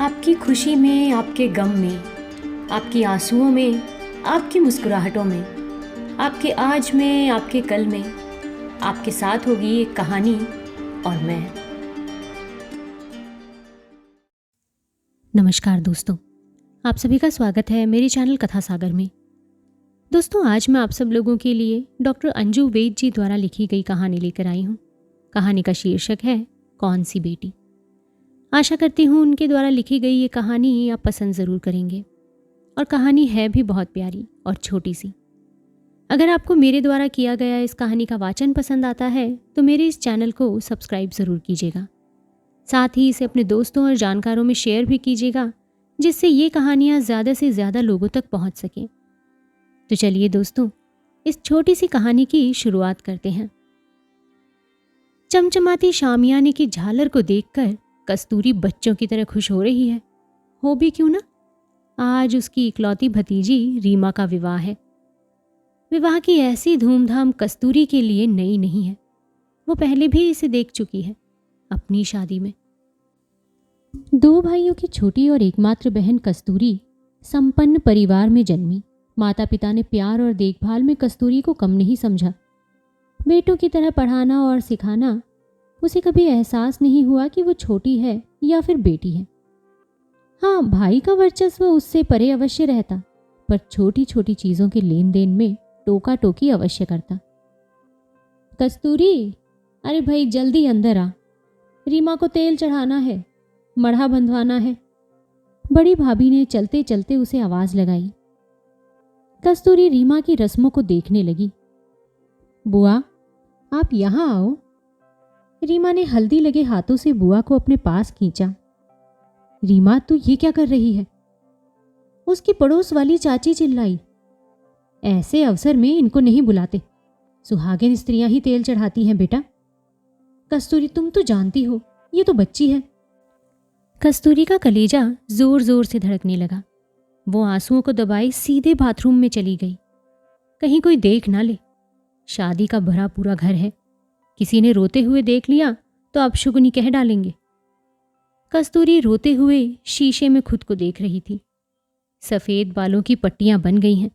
आपकी खुशी में, आपके गम में, आपकी आंसुओं में, आपकी मुस्कुराहटों में, आपके आज में, आपके कल में, आपके साथ होगी एक कहानी और मैं। नमस्कार दोस्तों, आप सभी का स्वागत है मेरे चैनल कथा सागर में। दोस्तों, आज मैं आप सब लोगों के लिए डॉक्टर अंजू वेद जी द्वारा लिखी गई कहानी लेकर आई हूँ। कहानी का शीर्षक है कौन सी बेटी। आशा करती हूँ उनके द्वारा लिखी गई ये कहानी आप पसंद ज़रूर करेंगे। और कहानी है भी बहुत प्यारी और छोटी सी। अगर आपको मेरे द्वारा किया गया इस कहानी का वाचन पसंद आता है तो मेरे इस चैनल को सब्सक्राइब ज़रूर कीजिएगा। साथ ही इसे अपने दोस्तों और जानकारों में शेयर भी कीजिएगा, जिससे ये कहानियाँ ज़्यादा से ज़्यादा लोगों तक पहुँच सकें। तो चलिए दोस्तों, इस छोटी सी कहानी की शुरुआत करते हैं। चमचमाती शामियाने की झालर को देखकर कस्तूरी बच्चों की तरह खुश हो रही है। हो भी क्यों ना, आज उसकी इकलौती भतीजी रीमा का विवाह है। विवाह की ऐसी धूमधाम कस्तूरी के लिए नई नहीं है। वो पहले भी इसे देख चुकी है अपनी शादी में। दो भाइयों की छोटी और एकमात्र बहन कस्तूरी संपन्न परिवार में जन्मी। माता पिता ने प्यार और देखभाल में कस्तूरी को कम नहीं समझा। बेटों की तरह पढ़ाना और सिखाना, उसे कभी एहसास नहीं हुआ कि वो छोटी है या फिर बेटी है। हाँ, भाई का वर्चस्व उससे परे अवश्य रहता, पर छोटी छोटी चीज़ों के लेन देन में टोका टोकी अवश्य करता। कस्तूरी, अरे भाई जल्दी अंदर आ, रीमा को तेल चढ़ाना है, मढ़ा बंधवाना है। बड़ी भाभी ने चलते चलते उसे आवाज़ लगाई। कस्तूरी रीमा की रस्मों को देखने लगी। बुआ, आप यहाँ आओ। रीमा ने हल्दी लगे हाथों से बुआ को अपने पास खींचा। रीमा, तू ये क्या कर रही है? उसकी पड़ोस वाली चाची चिल्लाई। ऐसे अवसर में इनको नहीं बुलाते, सुहागिन स्त्रियां ही तेल चढ़ाती हैं बेटा। कस्तूरी, तुम तो जानती हो ये तो बच्ची है। कस्तूरी का कलेजा जोर जोर से धड़कने लगा। वो आंसुओं को दबाए सीधे बाथरूम में चली गई। कहीं कोई देख ना ले। शादी का भरा पूरा घर है, किसी ने रोते हुए देख लिया तो अपशुगनी कह डालेंगे। कस्तूरी रोते हुए शीशे में खुद को देख रही थी। सफ़ेद बालों की पट्टियां बन गई हैं,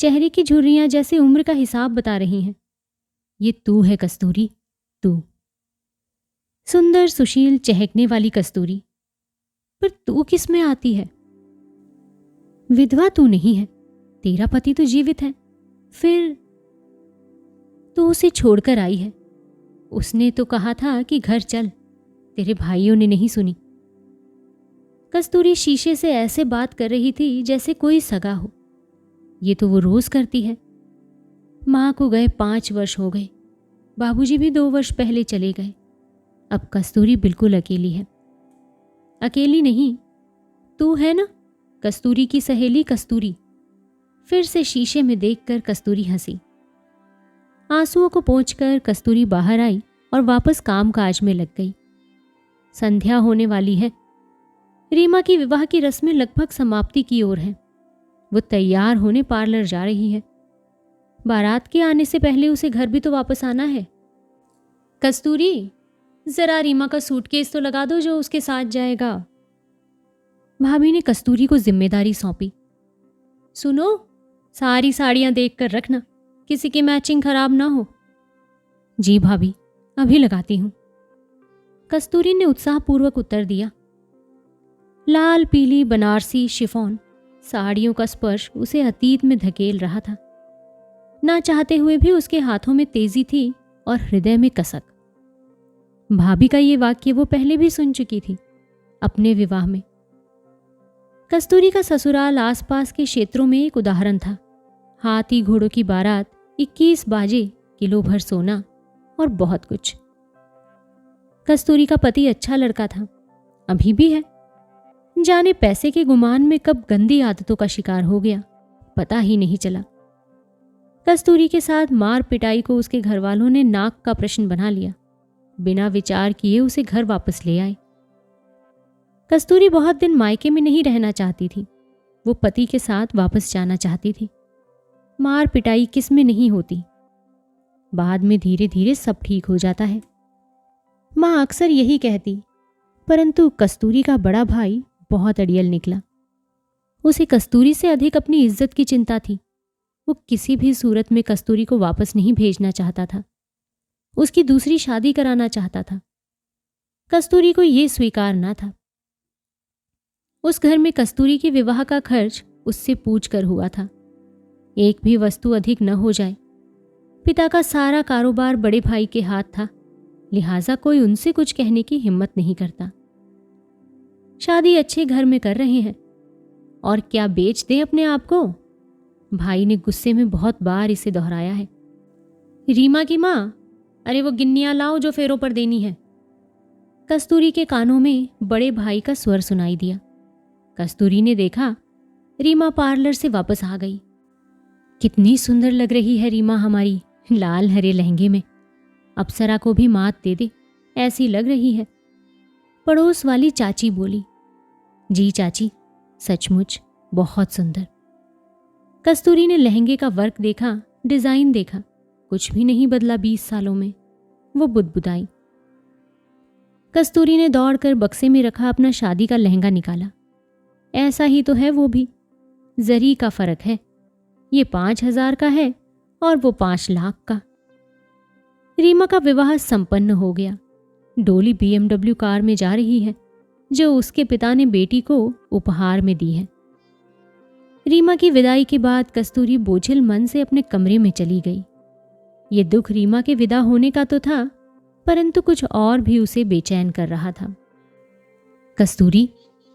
चेहरे की झुर्रियां जैसे उम्र का हिसाब बता रही हैं। ये तू है कस्तूरी, तू। सुंदर सुशील चहकने वाली कस्तूरी, पर तू किस में आती है? विधवा तू नहीं है, तेरा पति तो जीवित है, फिर तू उसे छोड़कर आई है। उसने तो कहा था कि घर चल, तेरे भाइयों ने नहीं सुनी। कस्तूरी शीशे से ऐसे बात कर रही थी जैसे कोई सगा हो। ये तो वो रोज करती है। माँ को गए 5 वर्ष हो गए, बाबूजी भी 2 वर्ष पहले चले गए। अब कस्तूरी बिल्कुल अकेली है। अकेली नहीं, तू है ना, कस्तूरी की सहेली कस्तूरी। फिर से शीशे में देखकर कस्तूरी हंसी। आंसुओं को पोंछकर कस्तूरी बाहर आई और वापस कामकाज में लग गई। संध्या होने वाली है। रीमा की विवाह की रस्में लगभग समाप्ति की ओर हैं। वो तैयार होने पार्लर जा रही है। बारात के आने से पहले उसे घर भी तो वापस आना है। कस्तूरी, जरा रीमा का सूटकेस तो लगा दो जो उसके साथ जाएगा। भाभी ने कस्तूरी को जिम्मेदारी सौंपी। सुनो, सारी साड़ियां देख कर रखना, किसी की मैचिंग खराब ना हो। जी भाभी, अभी लगाती हूं, कस्तूरी ने उत्साहपूर्वक उत्तर दिया। लाल पीली बनारसी शिफॉन साड़ियों का स्पर्श उसे अतीत में धकेल रहा था। ना चाहते हुए भी उसके हाथों में तेजी थी और हृदय में कसक। भाभी का ये वाक्य वो पहले भी सुन चुकी थी अपने विवाह में। कस्तूरी का ससुराल आसपास के क्षेत्रों में एक उदाहरण था। हाथी घोड़ों की बारात, 21 बाजे, किलो भर सोना और बहुत कुछ। कस्तूरी का पति अच्छा लड़का था, अभी भी है। जाने पैसे के गुमान में कब गंदी आदतों का शिकार हो गया, पता ही नहीं चला। कस्तूरी के साथ मार पिटाई को उसके घर वालों ने नाक का प्रश्न बना लिया। बिना विचार किए उसे घर वापस ले आए। कस्तूरी बहुत दिन मायके में नहीं रहना चाहती थी। वो पति के साथ वापस जाना चाहती थी। मार पिटाई किस में नहीं होती, बाद में धीरे धीरे सब ठीक हो जाता है। माँ अक्सर यही कहती, परंतु कस्तूरी का बड़ा भाई बहुत अड़ियल निकला। उसे कस्तूरी से अधिक अपनी इज्जत की चिंता थी। वो किसी भी सूरत में कस्तूरी को वापस नहीं भेजना चाहता था। उसकी दूसरी शादी कराना चाहता था। कस्तूरी को ये स्वीकार न था। उस घर में कस्तूरी के विवाह का खर्च उससे पूछ कर हुआ था। एक भी वस्तु अधिक न हो जाए। पिता का सारा कारोबार बड़े भाई के हाथ था, लिहाजा कोई उनसे कुछ कहने की हिम्मत नहीं करता। शादी अच्छे घर में कर रहे हैं और क्या बेच दें अपने आप को? भाई ने गुस्से में बहुत बार इसे दोहराया है। रीमा की माँ, अरे वो गिन्नियाँ लाओ जो फेरों पर देनी है। कस्तूरी के कानों में बड़े भाई का स्वर सुनाई दिया। कस्तूरी ने देखा रीमा पार्लर से वापस आ गई। कितनी सुंदर लग रही है रीमा हमारी, लाल हरे लहंगे में। अप्सरा को भी मात दे दे, ऐसी लग रही है। पड़ोस वाली चाची बोली, जी चाची, सचमुच बहुत सुंदर। कस्तूरी ने लहंगे का वर्क देखा, डिजाइन देखा, कुछ भी नहीं बदला 20 सालों में। वो बुदबुदाई। कस्तूरी ने दौड़कर बक्से में रखा अपना शादी का लहंगा निकाला। ऐसा ही तो है वो भी, जरी का फर्क है। ये 5,000 का है और वो 5 लाख का। रीमा का विवाह संपन्न हो गया। डोली BMW कार में जा रही है जो उसके पिता ने बेटी को उपहार में दी है। रीमा की विदाई के बाद कस्तूरी बोझिल मन से अपने कमरे में चली गई। ये दुख रीमा के विदा होने का तो था, परंतु कुछ और भी उसे बेचैन कर रहा था। कस्तूरी,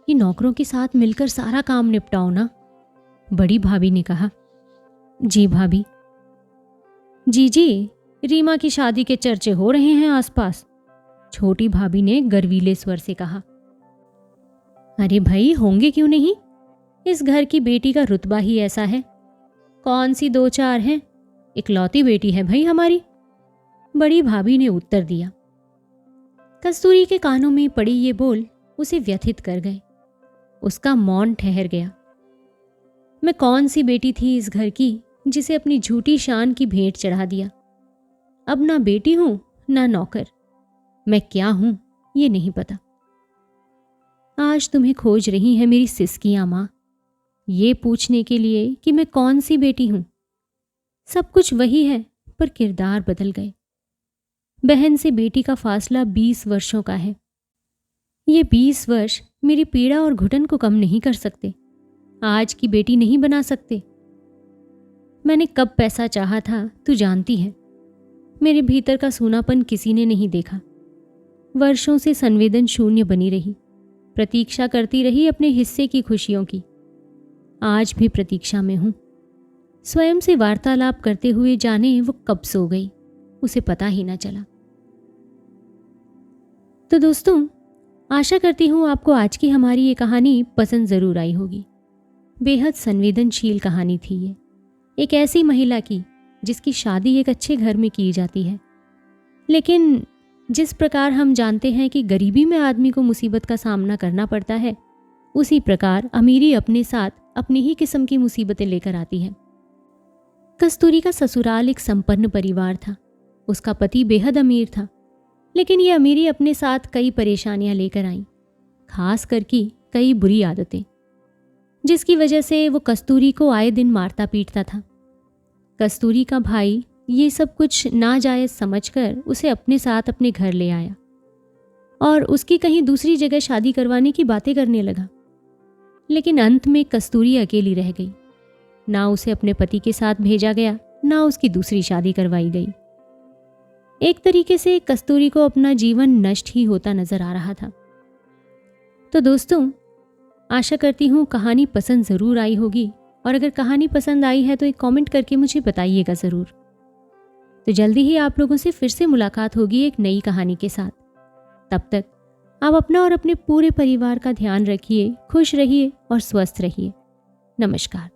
ये नौकरों के साथ मिलकर सारा काम निपटाओ ना, बड़ी भाभी ने कहा। जी भाभी। जी, रीमा की शादी के चर्चे हो रहे हैं आसपास, छोटी भाभी ने गर्वीले स्वर से कहा। अरे भाई, होंगे क्यों नहीं, इस घर की बेटी का रुतबा ही ऐसा है। कौन सी 2-4 हैं, इकलौती बेटी है भाई हमारी, बड़ी भाभी ने उत्तर दिया। कस्तूरी के कानों में पड़ी ये बोल उसे व्यथित कर गए। उसका मौन ठहर गया। मैं कौन सी बेटी थी इस घर की जिसे अपनी झूठी शान की भेंट चढ़ा दिया। अब ना बेटी हूं ना नौकर, मैं क्या हूं ये नहीं पता। आज तुम्हें खोज रही है मेरी सिसकियां मां, ये पूछने के लिए कि मैं कौन सी बेटी हूं। सब कुछ वही है, पर किरदार बदल गए। बहन से बेटी का फासला 20 वर्षों का है। ये 20 वर्ष मेरी पीड़ा और घुटन को कम नहीं कर सकते, आज की बेटी नहीं बना सकते। मैंने कब पैसा चाहा था तू जानती है। मेरे भीतर का सूनापन किसी ने नहीं देखा। वर्षों से संवेदन शून्य बनी रही, प्रतीक्षा करती रही अपने हिस्से की खुशियों की। आज भी प्रतीक्षा में हूं। स्वयं से वार्तालाप करते हुए जाने वो कब सो गई, उसे पता ही ना चला। तो दोस्तों, आशा करती हूँ आपको आज की हमारी ये कहानी पसंद ज़रूर आई होगी। बेहद संवेदनशील कहानी थी ये, एक ऐसी महिला की जिसकी शादी एक अच्छे घर में की जाती है, लेकिन जिस प्रकार हम जानते हैं कि गरीबी में आदमी को मुसीबत का सामना करना पड़ता है, उसी प्रकार अमीरी अपने साथ अपनी ही किस्म की मुसीबतें लेकर आती है। कस्तूरी का ससुराल एक संपन्न परिवार था। उसका पति बेहद अमीर था, लेकिन ये अमीरी अपने साथ कई परेशानियां लेकर आई, खास करके कई बुरी आदतें, जिसकी वजह से वो कस्तूरी को आए दिन मारता पीटता था। कस्तूरी का भाई ये सब कुछ नाजायज समझकर उसे अपने साथ अपने घर ले आया और उसकी कहीं दूसरी जगह शादी करवाने की बातें करने लगा। लेकिन अंत में कस्तूरी अकेली रह गई। ना उसे अपने पति के साथ भेजा गया, ना उसकी दूसरी शादी करवाई गई। एक तरीके से कस्तूरी को अपना जीवन नष्ट ही होता नजर आ रहा था। तो दोस्तों, आशा करती हूँ कहानी पसंद ज़रूर आई होगी, और अगर कहानी पसंद आई है तो एक कमेंट करके मुझे बताइएगा ज़रूर। तो जल्दी ही आप लोगों से फिर से मुलाकात होगी एक नई कहानी के साथ। तब तक आप अपना और अपने पूरे परिवार का ध्यान रखिए, खुश रहिए और स्वस्थ रहिए। नमस्कार।